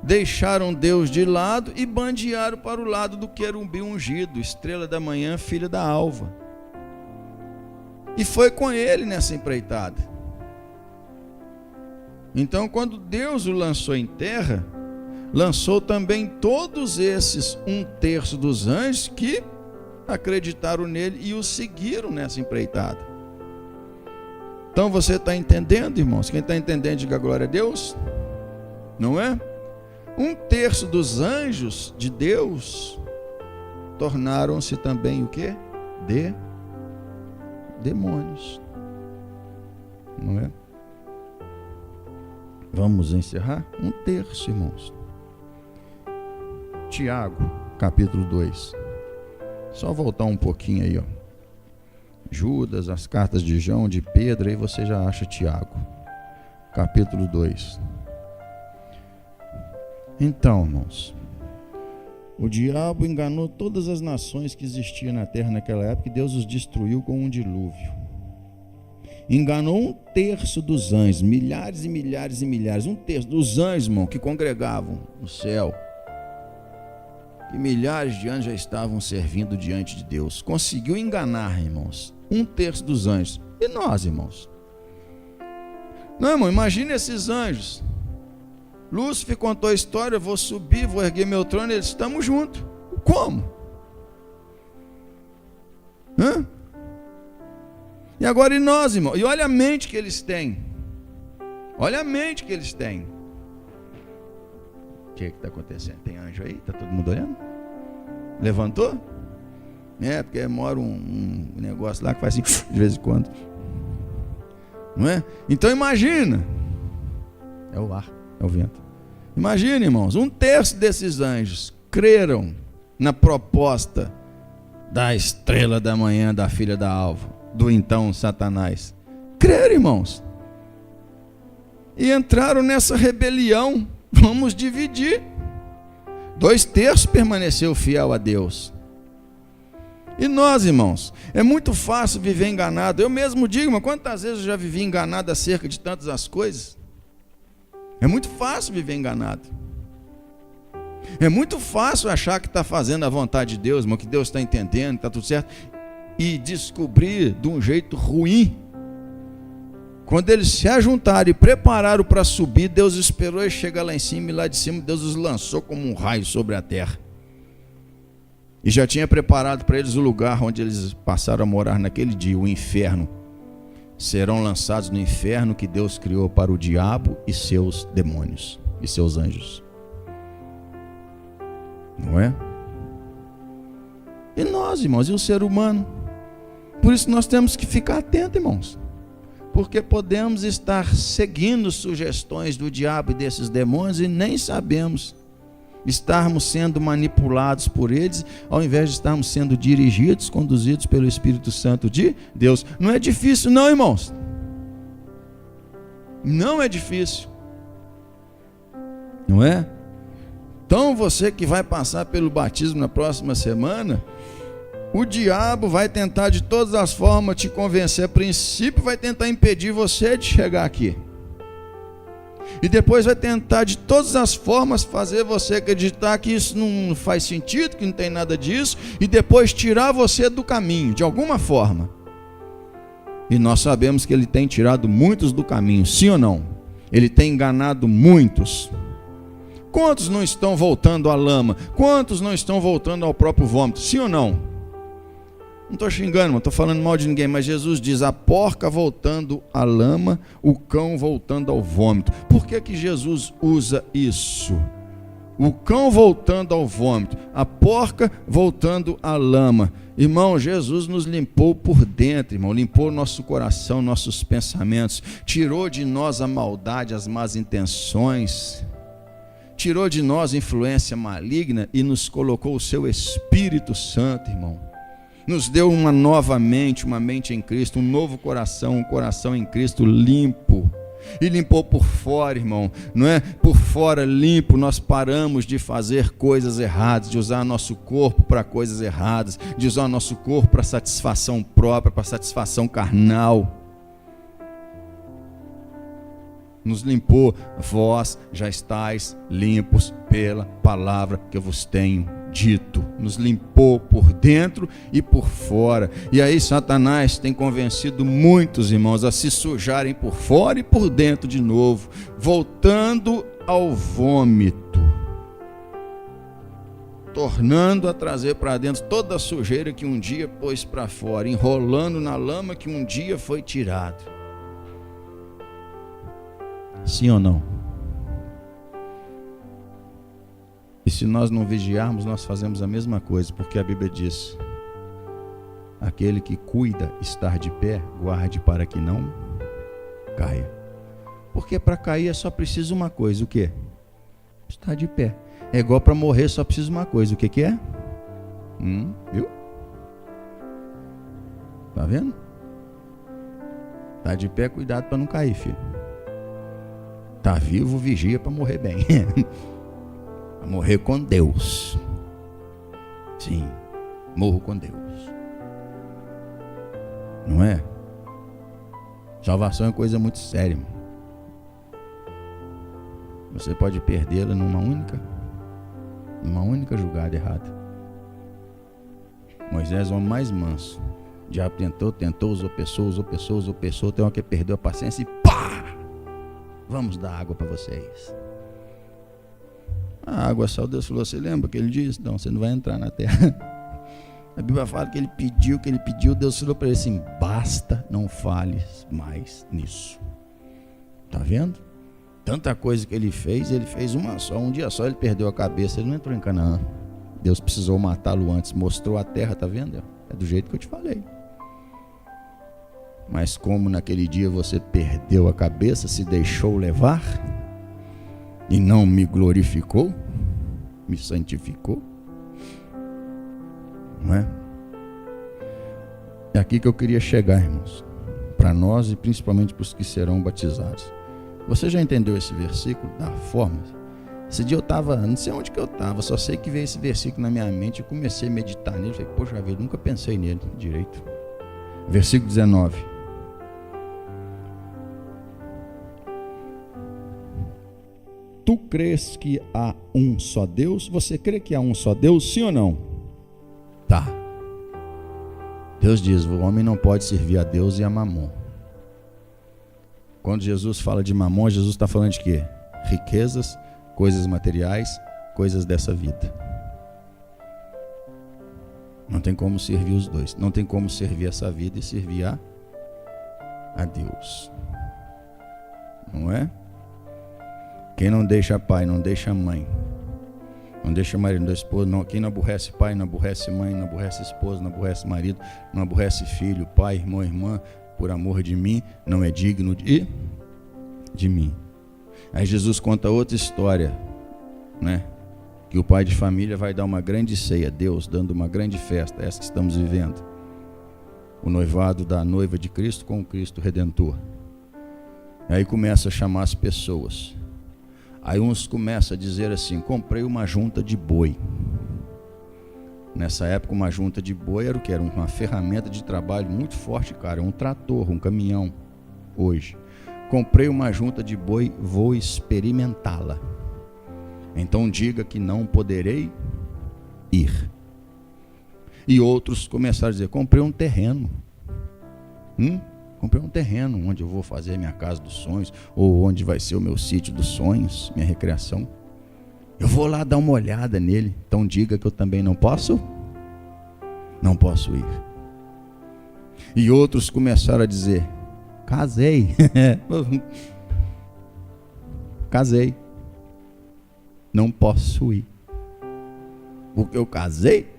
deixaram Deus de lado e bandearam para o lado do querubim ungido, estrela da manhã, filha da alva, e foi com ele nessa empreitada. Então, quando Deus o lançou em terra, lançou também todos esses 1/3 dos anjos que acreditaram nele e o seguiram nessa empreitada. Então você está entendendo, irmãos? Quem está entendendo, diga glória a Deus. Não é? 1/3 dos anjos de Deus tornaram-se também o quê? Demônios. Não é? Vamos encerrar? 1/3, irmãos. Tiago, capítulo 2. Só voltar um pouquinho aí, ó. Judas, as cartas de João, de Pedro, aí você já acha Tiago. Capítulo 2. Então, irmãos, o diabo enganou todas as nações que existiam na terra naquela época e Deus os destruiu com um dilúvio. Enganou 1/3 dos anjos, milhares e milhares e milhares, 1/3 dos anjos, irmão, que congregavam no céu. E milhares de anos já estavam servindo diante de Deus. Conseguiu enganar, irmãos, 1/3 dos anjos. E nós, irmãos? Não, irmão, imagine esses anjos. Lúcifer contou a história, vou subir, vou erguer meu trono, eles estamos juntos. Como? Hã? E agora e nós, irmão? E olha a mente que eles têm. Olha a mente que eles têm. O que está acontecendo? Tem anjo aí? Está todo mundo olhando? Levantou? É, porque mora um negócio lá que faz assim, de vez em quando. Não é? Então imagina. É o ar, é o vento. Imagina, irmãos, 1/3 desses anjos creram na proposta da estrela da manhã, da filha da alva, do então Satanás. Creram, irmãos. E entraram nessa rebelião. Vamos dividir. 2/3 permaneceu fiel a Deus. E nós, irmãos, é muito fácil viver enganado. Eu mesmo digo, mas quantas vezes eu já vivi enganado acerca de tantas as coisas? É muito fácil viver enganado. É muito fácil achar que está fazendo a vontade de Deus, irmão, que Deus está entendendo, está tudo certo, e descobrir de um jeito ruim. Quando eles se ajuntaram e prepararam para subir, Deus esperou eles chegar lá em cima, e lá de cima Deus os lançou como um raio sobre a terra. E já tinha preparado para eles o lugar onde eles passaram a morar naquele dia, o inferno. Serão lançados no inferno que Deus criou para o diabo e seus demônios e seus anjos. Não é? E nós, irmãos, e o ser humano? Por isso nós temos que ficar atentos, irmãos. Porque podemos estar seguindo sugestões do diabo e desses demônios e nem sabemos. Estarmos sendo manipulados por eles, ao invés de estarmos sendo dirigidos, conduzidos pelo Espírito Santo de Deus. Não é difícil não, irmãos. Não é difícil. Não é? Então você que vai passar pelo batismo na próxima semana, o diabo vai tentar de todas as formas te convencer. A princípio vai tentar impedir você de chegar aqui. E depois vai tentar de todas as formas fazer você acreditar que isso não faz sentido, que não tem nada disso. E depois tirar você do caminho, de alguma forma. E nós sabemos que ele tem tirado muitos do caminho, sim ou não? Ele tem enganado muitos. Quantos não estão voltando à lama? Quantos não estão voltando ao próprio vômito, sim ou não? Não estou xingando, não estou falando mal de ninguém, mas Jesus diz: a porca voltando à lama, o cão voltando ao vômito. Por que que Jesus usa isso? O cão voltando ao vômito, a porca voltando à lama. Irmão, Jesus nos limpou por dentro, irmão, limpou nosso coração, nossos pensamentos, tirou de nós a maldade, as más intenções, tirou de nós a influência maligna e nos colocou o seu Espírito Santo, irmão. Nos deu uma nova mente, uma mente em Cristo, um novo coração, um coração em Cristo limpo. E limpou por fora, irmão, não é? Por fora limpo, nós paramos de fazer coisas erradas, de usar nosso corpo para coisas erradas, de usar nosso corpo para satisfação própria, para satisfação carnal. Nos limpou, vós já estáis limpos pela palavra que eu vos tenho dito. Nos limpou por dentro e por fora. E aí Satanás tem convencido muitos irmãos a se sujarem por fora e por dentro de novo, voltando ao vômito, tornando a trazer para dentro toda a sujeira que um dia pôs para fora, enrolando na lama que um dia foi tirado. Sim ou não? E se nós não vigiarmos, nós fazemos a mesma coisa, porque a Bíblia diz: aquele que cuida estar de pé, guarde para que não caia. Porque para cair é só preciso uma coisa, o quê? Estar de pé. É igual para morrer, só precisa uma coisa, o que que é? Viu? Tá vendo? Tá de pé, cuidado para não cair, filho. Tá vivo, vigia para morrer bem. Para morrer com Deus. Sim, morro com Deus. Não é? Salvação é coisa muito séria, irmão. Você pode perdê-la numa única jogada errada. Moisés é o homem mais manso. O diabo tentou, usou pessoa, tem uma que perdeu a paciência e pá! Vamos dar água para vocês. A água só, Deus falou, você lembra que ele disse? Não, você não vai entrar na terra. A Bíblia fala que ele pediu, Deus falou para ele assim, basta, não fales mais nisso. Tá vendo? Tanta coisa que ele fez uma só, um dia só ele perdeu a cabeça, ele não entrou em Canaã. Deus precisou matá-lo antes, mostrou a terra, tá vendo? É do jeito que eu te falei. Mas como naquele dia você perdeu a cabeça, se deixou levar e não me glorificou, me santificou, não é? É aqui que eu queria chegar, irmãos, para nós e principalmente para os que serão batizados. Você já entendeu esse versículo da forma? Esse dia eu estava, não sei onde que eu estava, só sei que veio esse versículo na minha mente, eu comecei a meditar nele, falei, poxa vida, nunca pensei nele direito. Versículo 19. Tu crês que há um só Deus? Você crê que há um só Deus, sim ou não? Tá. Deus diz, o homem não pode servir a Deus e a Mamon. Quando Jesus fala de Mamon, Jesus está falando de quê? Riquezas, coisas materiais, coisas dessa vida. Não tem como servir os dois. Não tem como servir essa vida e servir a Deus. Não é? Quem não deixa pai, não deixa mãe, não deixa marido, não deixa esposa, não. Quem não aborrece pai, não aborrece mãe, não aborrece esposa, não aborrece marido, não aborrece filho, pai, irmão, irmã, por amor de mim, não é digno de mim. Aí Jesus conta outra história, né? Que o pai de família vai dar uma grande ceia, Deus dando uma grande festa, essa que estamos vivendo. O noivado da noiva de Cristo com o Cristo Redentor. Aí começa a chamar as pessoas. Aí uns começam a dizer assim, comprei uma junta de boi. Nessa época uma junta de boi era o que? Era uma ferramenta de trabalho muito forte, cara, um trator, um caminhão, hoje. Comprei uma junta de boi, vou experimentá-la. Então diga que não poderei ir. E outros começaram a dizer, comprei um terreno. Comprei um terreno onde eu vou fazer a minha casa dos sonhos, ou onde vai ser o meu sítio dos sonhos, minha recreação. Eu vou lá dar uma olhada nele. Então diga que eu também não posso ir. E outros começaram a dizer, casei. Casei. Não posso ir. Porque eu casei?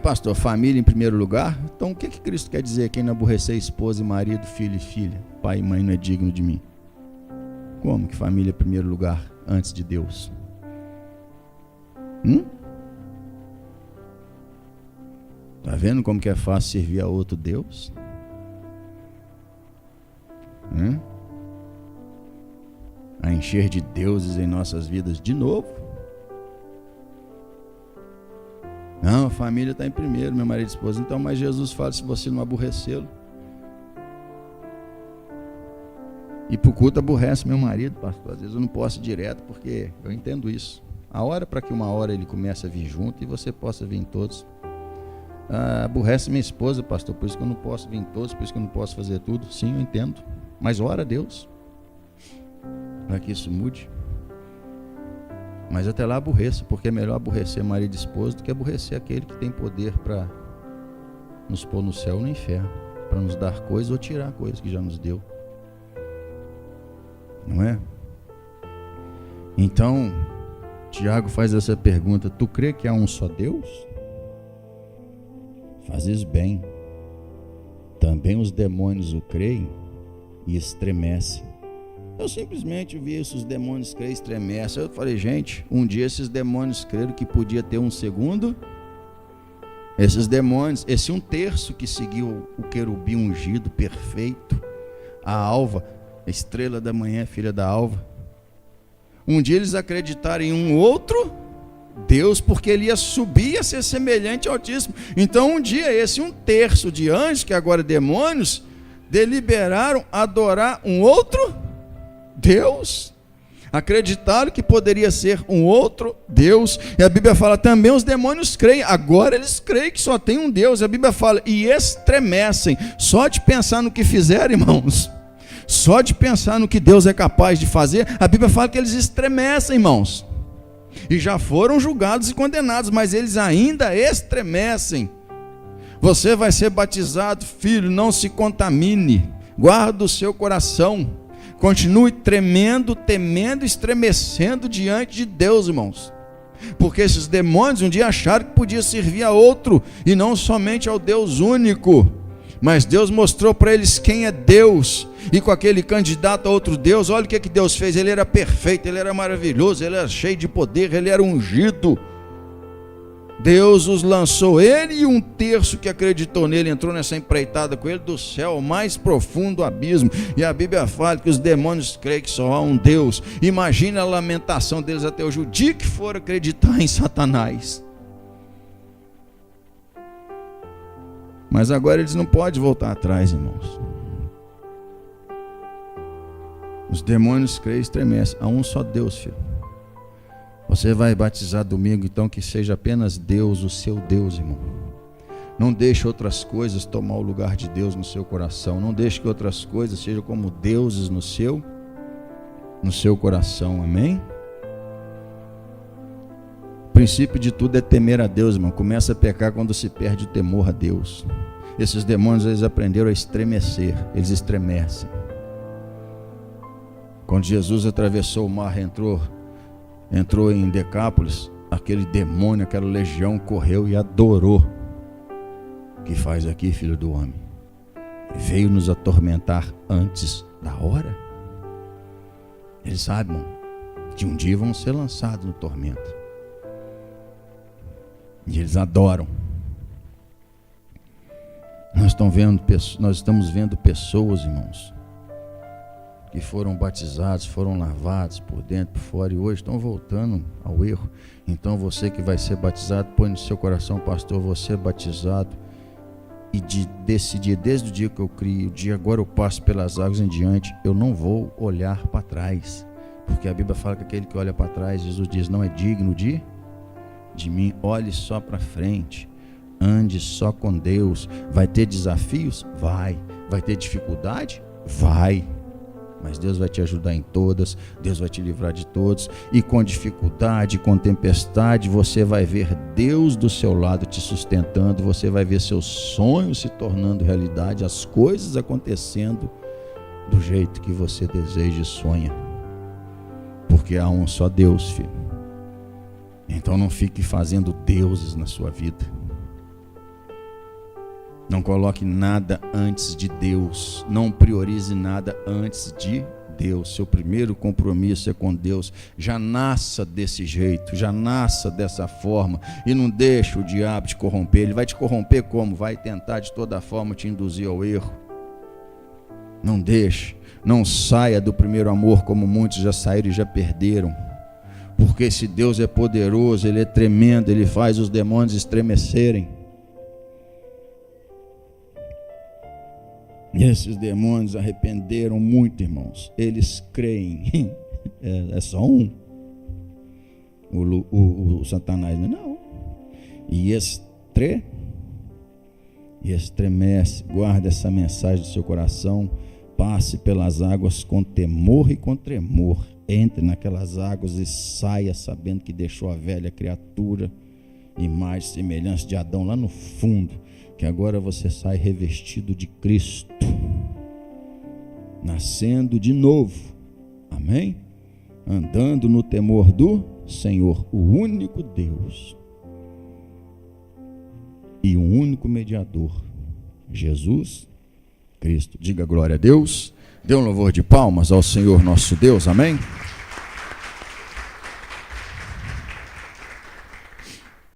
Pastor, família em primeiro lugar? Então o que Cristo quer dizer? Quem não aborrecer esposa e marido, filho e filha, pai e mãe não é digno de mim. Como que família em primeiro lugar antes de Deus? Tá vendo como que é fácil servir a outro Deus? a encher de deuses em nossas vidas de novo. Não, a família está em primeiro, meu marido e esposa. Então, mas Jesus fala, se você não aborrecê-lo. E para o culto aborrece meu marido, pastor. Às vezes eu não posso ir direto, porque eu entendo isso. A hora para que uma hora ele comece a vir junto e você possa vir em todos. Aborrece minha esposa, pastor, por isso que eu não posso vir em todos, por isso que eu não posso fazer tudo. Sim, eu entendo. Mas ora a Deus para que isso mude. Mas até lá aborreça, porque é melhor aborrecer marido e esposa do que aborrecer aquele que tem poder para nos pôr no céu ou no inferno, para nos dar coisas ou tirar coisas que já nos deu. Não é? Então, Tiago faz essa pergunta: tu crê que há um só Deus? Fazes bem. Também os demônios o creem e estremecem. Eu simplesmente vi esses demônios creem e estremecem. Eu falei, gente, um dia esses demônios creram que podia ter um segundo. Esses demônios, esse 1/3 que seguiu o querubim ungido, perfeito, a alva, a estrela da manhã, filha da alva. Um dia eles acreditaram em um outro Deus, porque ele ia subir a ser semelhante ao Altíssimo. Então um dia esse 1/3 de anjos, que agora demônios, deliberaram adorar um outro Deus. Acreditaram que poderia ser um outro Deus. E a Bíblia fala, também os demônios creem. Agora eles creem que só tem um Deus. E a Bíblia fala, e estremecem. Só de pensar no que fizeram, irmãos, só de pensar no que Deus é capaz de fazer, a Bíblia fala que eles estremecem, irmãos. E já foram julgados e condenados, mas eles ainda estremecem. Você vai ser batizado, filho, não se contamine. Guarda o seu coração. Continue tremendo, temendo, estremecendo diante de Deus, irmãos. Porque esses demônios um dia acharam que podia servir a outro e não somente ao Deus único. Mas Deus mostrou para eles quem é Deus. E com aquele candidato a outro Deus, olha o que Deus fez. Ele era perfeito, ele era maravilhoso, ele era cheio de poder, ele era ungido. Deus os lançou, ele e 1/3 que acreditou nele, entrou nessa empreitada com ele do céu ao mais profundo abismo. E a Bíblia fala que os demônios creem que só há um Deus. Imagina a lamentação deles até hoje, o dia que for acreditar em Satanás. Mas agora eles não podem voltar atrás, irmãos. Os demônios creem e estremecem. Há um só Deus, filho. Você vai batizar domingo, então que seja apenas Deus, o seu Deus, irmão. Não deixe outras coisas tomar o lugar de Deus no seu coração. Não deixe que outras coisas sejam como deuses no seu coração, amém? O princípio de tudo é temer a Deus, irmão. Começa a pecar quando se perde o temor a Deus. Esses demônios, eles aprenderam a estremecer, eles estremecem. Quando Jesus atravessou o mar, entrou em Decápolis, aquele demônio, aquela legião correu e adorou. O que faz aqui, filho do homem? Veio nos atormentar antes da hora? Eles sabem, irmão, que um dia vão ser lançados no tormento. E eles adoram. Nós estamos vendo pessoas, irmãos, que foram batizados, foram lavados por dentro, por fora, e hoje estão voltando ao erro. Então você que vai ser batizado, põe no seu coração, pastor, vou ser batizado, e desse dia, desde o dia que eu criei, o dia agora eu passo pelas águas em diante, eu não vou olhar para trás, porque a Bíblia fala que aquele que olha para trás, Jesus diz, não é digno de mim. Olhe só para frente, ande só com Deus. Vai ter desafios? Vai ter dificuldade? Vai. Mas Deus vai te ajudar em todas, Deus vai te livrar de todos, e com dificuldade, com tempestade, você vai ver Deus do seu lado te sustentando, você vai ver seus sonhos se tornando realidade, as coisas acontecendo do jeito que você deseja e sonha, porque há um só Deus, filho. Então não fique fazendo deuses na sua vida. Não coloque nada antes de Deus. Não priorize nada antes de Deus. Seu primeiro compromisso é com Deus. Já nasça desse jeito, já nasça dessa forma. E não deixe o diabo te corromper. Ele vai te corromper como? Vai tentar de toda forma te induzir ao erro. Não deixe. Não saia do primeiro amor como muitos já saíram e já perderam. Porque esse Deus é poderoso, Ele é tremendo, Ele faz os demônios estremecerem. E esses demônios arrependeram muito, irmãos. Eles creem. É só um. O Satanás não. E estremece. Guarde essa mensagem do seu coração. Passe pelas águas com temor e com tremor. Entre naquelas águas e saia sabendo que deixou a velha criatura, imagem e semelhança de Adão lá no fundo, que agora você sai revestido de Cristo, nascendo de novo, amém? Andando no temor do Senhor, o único Deus e o único mediador, Jesus Cristo. Diga glória a Deus. Dê um louvor de palmas ao Senhor nosso Deus, amém?